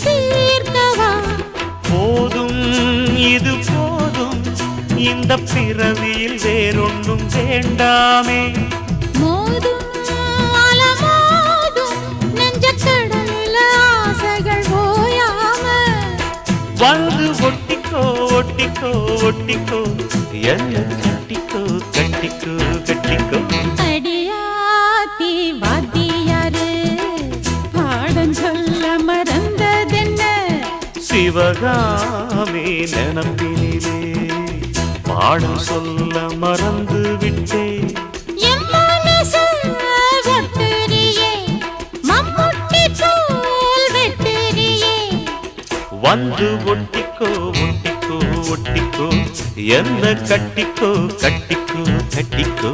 தீர்க்கவா போதும் இது போதும் இந்த பிறவியில் வேறொன்றும் வேண்டாமே மோதும் அலமோதும் நெஞ்சக்கடல்ல ஆசைகள் ஓயாம வந்து ஒட்டிக்கோ ஒட்டிக்கோ ஒட்டிக்கோ என்ன கட்டிக்கோ கட்டிக்கோ கட்டிக்கோ அடியாத்தி வாத்தியாரு பாடம் சொல்ல மறந்ததென்ன சிவகாமி நினப்பினிலே பாடம் சொல்ல மறந்து விட்டேன் என் மனசு ஒட்டுறியே மம்முட்டி போல் வெட்டுறியே வந்து ஒட்டிக்கோ ஒட்டிக்கோ ஒட்டிக்கோ என்ன கட்டிக்கோ கட்டிக்கோ கட்டிக்கோ